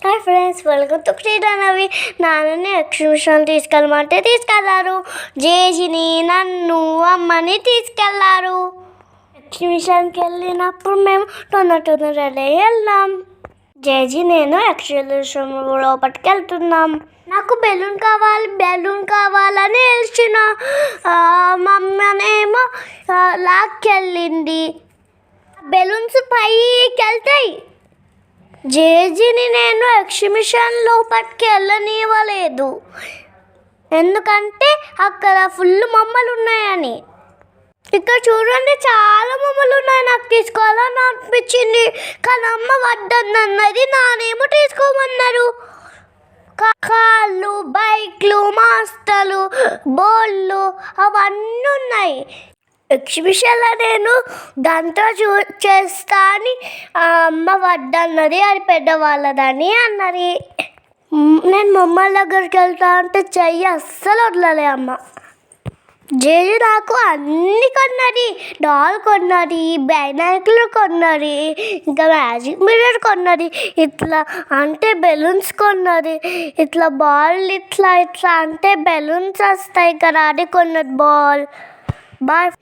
Hi friends, welcome to క్రీడానవి. నాన్నని exhibition తీసుకెళ్ళారు. జేజీని, నన్ను, అమ్మని తీసుకెళ్లారు. ఎగ్జిబిషన్కి వెళ్ళినప్పుడు మేము తొందర రెడీ వెళ్ళాం. జేజీ నేను ఎగ్జిబిషన్ లోపలికి వెళ్తున్నాం. నాకు బెలూన్ కావాలని వెళ్ళిన మమ్మనేమో లాక్కెళ్ళింది. బెలూన్స్ పైకి వెళ్తాయి. జేజీని నేను ఎగ్జిబిషన్ లోపలికి వెళ్ళనివ్వలేదు, ఎందుకంటే అక్కడ ఫుల్ బొమ్మలు ఉన్నాయని. ఇక్కడ చూడండి, చాలా బొమ్మలు ఉన్నాయి. నాకు తీసుకోవాలని అనిపించింది, కానీ అమ్మ వద్దన్నది. నానేమో తీసుకోమన్నారు. కార్లు, బైక్లు, మాస్టర్లు, బోళ్ళు అవన్నీ ఉన్నాయి. ఎగ్జిబిషన్లో నేను దాంతో చేస్తా అని అమ్మ వద్దన్నది. అది పెద్దవాళ్ళదని అన్నది. నేను బొమ్మల దగ్గరికి వెళ్తా అంటే చెయ్యి అస్సలు వదలలే అమ్మ. జేజీ నాకు అన్నీ కొన్నది. డాల్ కొన్నది, బైనాకులర్ కొన్నది, ఇంకా మ్యాజిక్ మిర్రర్ కొన్నది. ఇట్లా అంటే బెలూన్స్ కొన్నది. ఇట్లా బాల్ ఇట్లా అంటే బెలూన్స్ వస్తాయి కదా, అది కొన్నది బాల్.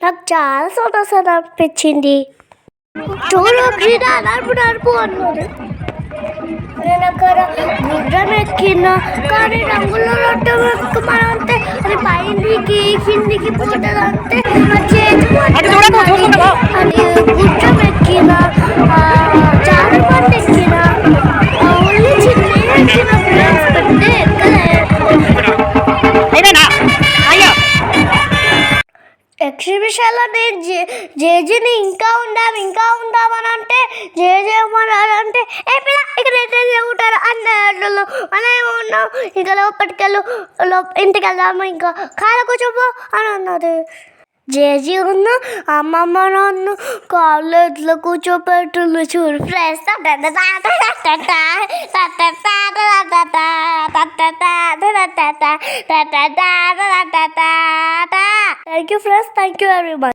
నాకు చాలా సంతోషం అనిపించింది. చూడు క్రీడ నడుపు అన్నది. నేను అక్కడ గుర్రం ఎక్కిన, కానీ రంగులో రొట్టె ఎక్కమంటే అది పైకి కిందికి పోతుందంటే అది గుర్రం ఎక్కిన, చాలా మంది ఎక్కిన, ఓన్లీ చిన్న ఎక్కిన, ఫ్రెండ్స్ పెద్ద ఎగ్జిబిషన్లో నేను జేజీని ఇంకా ఉందామని అంటే జేజీ ఏమన్నారంటే ఇక్కడ ఉంటారు అన్నారు. మనం ఏమో ఉన్నాం, ఇంకా లోపలికెళ్ళు, ఇంటికి వెళ్దాము, ఇంకా కాళ్ళ కూర్చోపో అని అన్నది. జేజీ ఉన్న అమ్మమ్మ నన్ను కాలేజ్లో కూర్చోపెట్టింది. చూడు friends. Thank you friends, thank you everybody.